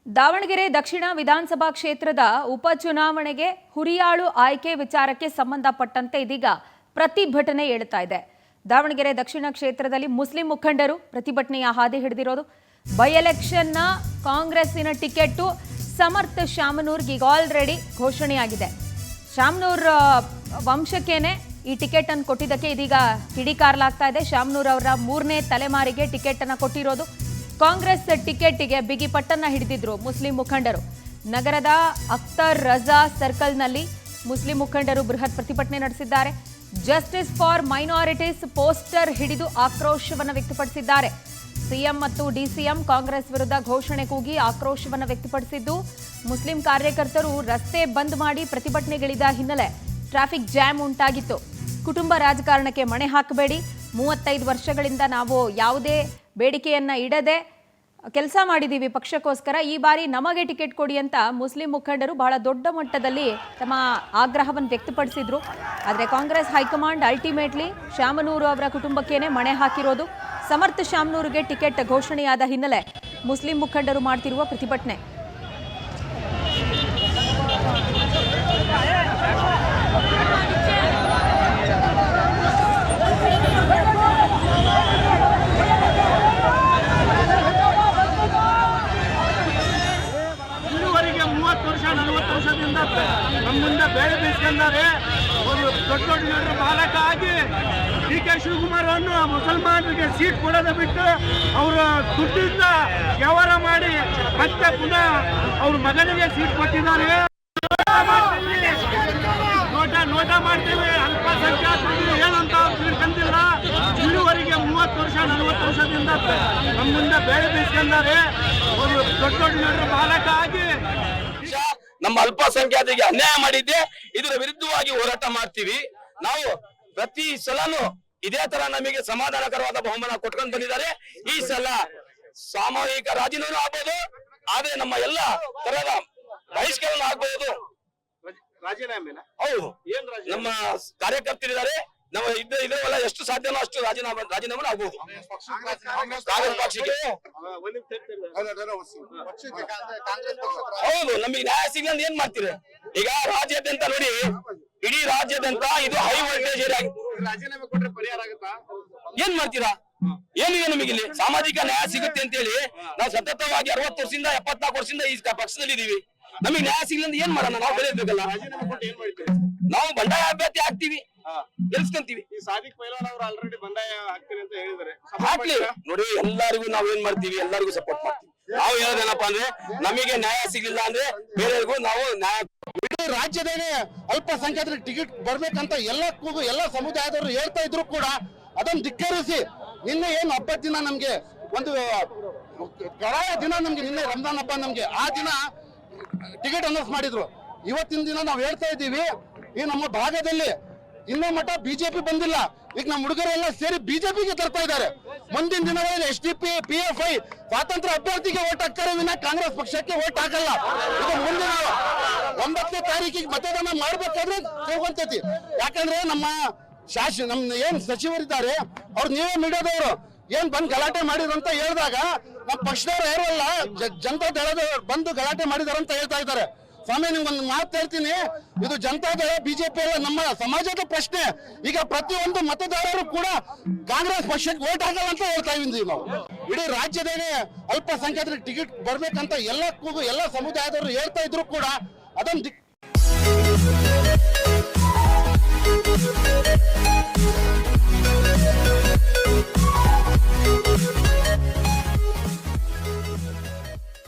ದಾವಣಗೆರೆ ದಕ್ಷಿಣ ವಿಧಾನಸಭಾ ಕ್ಷೇತ್ರದ ಉಪಚುನಾವಣೆಗೆ ಹುರಿಯಾಳು ಆಯ್ಕೆ ವಿಚಾರಕ್ಕೆ ಸಂಬಂಧಪಟ್ಟಂತೆ ಇದೀಗ ಪ್ರತಿಭಟನೆ ಏಳುತ್ತಾ ಇದೆ. ದಾವಣಗೆರೆ ದಕ್ಷಿಣ ಕ್ಷೇತ್ರದಲ್ಲಿ ಮುಸ್ಲಿಂ ಮುಖಂಡರು ಪ್ರತಿಭಟನೆಯ ಹಾದಿ ಹಿಡಿದಿರೋದು. ಬೈ ಎಲೆಕ್ಷನ್ನ ಕಾಂಗ್ರೆಸ್ಸಿನ ಟಿಕೆಟ್ ಸಮರ್ಥ ಶಾಮನೂರ್ಗೆ ಈಗ ಆಲ್ರೆಡಿ ಘೋಷಣೆಯಾಗಿದೆ. ಶಾಮನೂರ್ ವಂಶಕ್ಕೇನೆ ಈ ಟಿಕೆಟ್ ಅನ್ನು ಕೊಟ್ಟಿದ್ದಕ್ಕೆ ಇದೀಗ ಕಿಡಿಕಾರಲಾಗ್ತಾ ಇದೆ. ಶಾಮನೂರ್ ಅವರ 3ನೇ ತಲೆಮಾರಿಗೆ ಟಿಕೆಟ್ ಅನ್ನು ಕೊಟ್ಟಿರೋದು. ಕಾಂಗ್ರೆಸ್ ಟಿಕೆಟ್ಗೆ ಬಿಗಿ ಪಟ್ಟನ್ನ ಹಿಡಿದಿದ್ರು ಮುಸ್ಲಿಂ ಮುಖಂಡರು. ನಗರದ ಅಖ್ತರ್ ರಜಾ ಸರ್ಕಲ್ನಲ್ಲಿ ಮುಸ್ಲಿಂ ಮುಖಂಡರು ಬೃಹತ್ ಪ್ರತಿಭಟನೆ ನಡೆಸಿದ್ದಾರೆ. ಜಸ್ಟಿಸ್ ಫಾರ್ ಮೈನಾರಿಟೀಸ್ ಪೋಸ್ಟರ್ ಹಿಡಿದು ಆಕ್ರೋಶವನ್ನು ವ್ಯಕ್ತಪಡಿಸಿದ್ದಾರೆ. ಸಿಎಂ ಮತ್ತು ಡಿಸಿಎಂ ಕಾಂಗ್ರೆಸ್ ವಿರುದ್ಧ ಘೋಷಣೆ ಕೂಗಿ ಆಕ್ರೋಶವನ್ನು ವ್ಯಕ್ತಪಡಿಸಿದ್ದು, ಮುಸ್ಲಿಂ ಕಾರ್ಯಕರ್ತರು ರಸ್ತೆ ಬಂದ್ ಮಾಡಿ ಪ್ರತಿಭಟನೆಗಿಳಿದ ಹಿನ್ನೆಲೆ ಟ್ರಾಫಿಕ್ ಜಾಮ್ ಉಂಟಾಗಿತ್ತು. ಕುಟುಂಬ ರಾಜಕಾರಣಕ್ಕೆ ಮಣೆ ಹಾಕಬೇಡಿ, 35 ವರ್ಷಗಳಿಂದ ನಾವು ಯಾವುದೇ ಬೇಡಿಕೆಯನ್ನ ಇಡದೆ ಕೆಲಸ ಮಾಡಿದ್ದೀವಿ ಪಕ್ಷಕ್ಕೋಸ್ಕರ, ಈ ಬಾರಿ ನಮಗೆ ಟಿಕೆಟ್ ಕೊಡಿ ಅಂತ ಮುಸ್ಲಿಂ ಮುಖಂಡರು ಬಹಳ ದೊಡ್ಡ ಮಟ್ಟದಲ್ಲಿ ತಮ್ಮ ಆಗ್ರಹವನ್ನು ವ್ಯಕ್ತಪಡಿಸಿದ್ರು. ಆದರೆ ಕಾಂಗ್ರೆಸ್ ಹೈಕಮಾಂಡ್ ಅಲ್ಟಿಮೇಟ್ಲಿ ಶಾಮನೂರು ಅವರ ಕುಟುಂಬಕ್ಕೇನೆ ಮಣೆ ಹಾಕಿರೋದು. ಸಮರ್ಥ ಶಾಮನೂರಿಗೆ ಟಿಕೆಟ್ ಘೋಷಣೆಯಾದ ಹಿನ್ನೆಲೆ ಮುಸ್ಲಿಂ ಮುಖಂಡರು ಮಾಡ್ತಿರುವ ಪ್ರತಿಭಟನೆ. ನಮ್ಮ ಮುಂದೆ ಬೇಳೆ ಬೀಸ್ಕೊಂಡಾರೆ. ದೊಡ್ಡ ದೊಡ್ಡ ಜನರು ಮಾರಾಟ ಆಗಿ ಡಿ.ಕೆ. ಶಿವಕುಮಾರ್ ಅನ್ನು ಮುಸಲ್ಮಾನರಿಗೆ ಸೀಟ್ ಕೊಡೋದು ಬಿಟ್ಟು ಅವರ ದುಡ್ಡಿಂದ ವ್ಯವಹಾರ ಮಾಡಿ ಮತ್ತೆ ಪುನಃ ಅವ್ರ ಮಗನಿಗೆ ಸೀಟ್ ಕೊಟ್ಟಿದ್ದಾರೆ. ನೋಟ ಮಾಡ್ತೇವೆ, ಅಲ್ಪಸಂಖ್ಯಾತರಿಗೆ ಏನಂತ ತಿಳ್ಕೊಂಡಿಲ್ಲ. ಇಳುವರಿಗೆ 30 ವರ್ಷ 40 ವರ್ಷದಿಂದ ನಮ್ಮ ಮುಂದೆ ಬೇಳೆ ಬೀಸ್ಕೊಂಡಾರೆ. ದೊಡ್ಡ ದೊಡ್ಡ ಜನರು ಮಾರಾಟ ಆಗಿ ನಮ್ಮ ಅಲ್ಪಸಂಖ್ಯಾತರಿಗೆ ಅನ್ಯಾಯ ಮಾಡಿದ್ದೆ. ಇದರ ವಿರುದ್ಧವಾಗಿ ಹೋರಾಟ ಮಾಡ್ತೀವಿ. ನಾವು ಪ್ರತಿ ಸಲನೂ ಇದೇ ತರ ನಮಗೆ ಸಮಾಧಾನಕರವಾದ ಬಹುಮಾನ ಕೊಟ್ಕೊಂಡು ಬಂದಿದ್ದಾರೆ. ಈ ಸಲ ಸಾಮೂಹಿಕ ರಾಜೀನಾಮೆ ಆಗ್ಬೋದು, ಆದ್ರೆ ನಮ್ಮ ಎಲ್ಲ ತರಹದ ಬಹಿಷ್ಕರಣ ಆಗ್ಬಹುದು. ಹೌದು, ನಮ್ಮ ಕಾರ್ಯಕರ್ತರಿದ್ದಾರೆ, ನಮ್ಮ ಇದರಲ್ಲ ಎಷ್ಟು ಸಾಧ್ಯನೋ ಅಷ್ಟು ರಾಜೀನಾಮೆ ಆಗ್ಬಹುದು. ಕಾಂಗ್ರೆಸ್ ಪಕ್ಷಕ್ಕೆ ಹೌದು, ನಮಗೆ ನ್ಯಾಯ ಸಿಗಲ್ಲ ಏನ್ ಮಾಡ್ತೀರಿ? ಈಗ ರಾಜ್ಯಾದ್ಯಂತ ನೋಡಿ, ಇಡೀ ರಾಜ್ಯಾದ್ಯಂತ ಇದು ಹೈ ವೋಲ್ಟೇಜ್ ಏರಿಯಾ. ರಾಜೀನಾಮೆ ಕೊಟ್ರೆ ಪರಿಹಾರ ಆಗುತ್ತಾ? ಏನ್ ಮಾಡ್ತೀರಾ? ಏನಿದೆ ನಮಗೆ ಇಲ್ಲಿ ಸಾಮಾಜಿಕ ನ್ಯಾಯ ಸಿಗುತ್ತೆ ಅಂತ ಹೇಳಿ ನಾವು ಸತತವಾಗಿ 60 ವರ್ಷದಿಂದ 74 ವರ್ಷದಿಂದ ಈ ಪಕ್ಷದಲ್ಲಿ ಇದೀವಿ. ನಮಗೆ ನ್ಯಾಯ ಸಿಗ್ಲಿಂದ ಏನ್ ಮಾಡೋಣ? ನಾವು ಬೆಳೆಯಬೇಕಲ್ಲ. ನಾವು ಬಂಡಾಯ ಅಭ್ಯರ್ಥಿ ಆಗ್ತೀವಿ, ಗೆಲ್ಸ್ಕೊಂತೀವಿ. ಈ ಸಾದಿಕ್ ಪೈಲ್ವಾನ್ ಅವರು ಆಲ್ರೆಡಿ ಬಂಡಾಯ ಆಗ್ತೀನಿ ಅಂತ ಹೇಳಿದ್ದಾರೆ. ಹಾಕ್ಲಿ ನೋಡಿ, ಎಲ್ಲರಿಗೂ ನಾವ್ ಏನ್ ಮಾಡ್ತೀವಿ, ಎಲ್ಲರಿಗೂ ಸಪೋರ್ಟ್ ಮಾಡ್ತೀವಿ. ನಾವು ಹೇಳೋದೇನಪ್ಪಾ ಅಂದ್ರೆ, ನಮಗೆ ನ್ಯಾಯ ಸಿಗಲಿಲ್ಲ ಅಂದ್ರೆ ಬೇರೆಯವ್ರಿಗೂ ನಾವು ನ್ಯಾಯ. ಇಡೀ ರಾಜ್ಯದಲ್ಲಿ ಅಲ್ಪಸಂಖ್ಯಾತರಿಗೆ ಟಿಕೆಟ್ ಬರ್ಬೇಕಂತ ಎಲ್ಲ ಸಮುದಾಯದವರು ಹೇಳ್ತಾ ಇದ್ರು ಕೂಡ ಅದನ್ನು ಧಿಕ್ಕರಿಸಿ ನಿನ್ನೆ ಏನು ಹಬ್ಬದ ದಿನ ನಮ್ಗೆ ಒಂದು ಕರಾಳ ದಿನ, ನಮ್ಗೆ ನಿನ್ನೆ ರಂಜಾನ್ ಹಬ್ಬ, ನಮ್ಗೆ ಆ ದಿನ ಟಿಕೆಟ್ ಅನೌನ್ಸ್ ಮಾಡಿದ್ರು. ಇವತ್ತಿನ ದಿನ ನಾವು ಹೇಳ್ತಾ ಇದ್ದೀವಿ, ಈ ನಮ್ಮ ಭಾಗದಲ್ಲಿ ಇನ್ನೂ ಮಠ ಬಿಜೆಪಿ ಬಂದಿಲ್ಲ. ಈಗ ನಮ್ಮ ಹುಡುಗರೆಲ್ಲ ಸೇರಿ ಬಿಜೆಪಿಗೆ ತರ್ತಾ ಇದ್ದಾರೆ. ಮುಂದಿನ ದಿನಗಳಲ್ಲಿ SDP PFI ಸ್ವಾತಂತ್ರ್ಯ ಅಭ್ಯರ್ಥಿಗೆ ಓಟ್ ಹಾಕ್ತಾರೆ ವಿನ ಕಾಂಗ್ರೆಸ್ ಪಕ್ಷಕ್ಕೆ ಓಟ್ ಹಾಕಲ್ಲ. ಇದು ಮುಂದಿನ 9ನೇ ತಾರೀಕಿಗೆ ಮತದಾನ ಮಾಡ್ಬೇಕಾದ್ರೆ ಹೋಗಂತೈತಿ. ಯಾಕಂದ್ರೆ ನಮ್ಮ ನಮ್ಮ ಏನ್ ಸಚಿವರಿದ್ದಾರೆ ಅವ್ರು ನೀವೇ ಮೀಡಿಯಾದವರು ಏನ್ ಬಂದ್ ಗಲಾಟೆ ಮಾಡಿದ್ರು ಅಂತ ಹೇಳಿದಾಗ ನಮ್ಮ ಪಕ್ಷದವ್ರು ಯಾರು ಅಲ್ಲ, ಜನತಾ ದಳದವ್ರು ಬಂದು ಗಲಾಟೆ ಮಾಡಿದಾರೆ ಅಂತ ಹೇಳ್ತಾ ಇದ್ದಾರೆ. ಸ್ವಾಮಿ, ನಿಮ್ಗೊಂದು ಮಾತು ಹೇಳ್ತೀನಿ, ಇದು ಜನತಾ ದಳ ಬಿಜೆಪಿ ಅಲ್ಲ, ನಮ್ಮ ಸಮಾಜದ ಪ್ರಶ್ನೆ. ಈಗ ಪ್ರತಿಯೊಂದು ಮತದಾರರು ಕೂಡ ಕಾಂಗ್ರೆಸ್ ಪಕ್ಷಕ್ಕೆ ವೋಟ್ ಹಾಕಲ್ಲ ಅಂತ ಹೇಳ್ತಾ ಇದ್ದೀವಿ ನಾವು. ಇಡೀ ರಾಜ್ಯದಲ್ಲಿ ಅಲ್ಪಸಂಖ್ಯಾತರಿಗೆ ಟಿಕೆಟ್ ಬರ್ಬೇಕಂತ ಎಲ್ಲ ಸಮುದಾಯದವರು ಹೇಳ್ತಾ ಇದ್ರು ಕೂಡ ಅದನ್ನು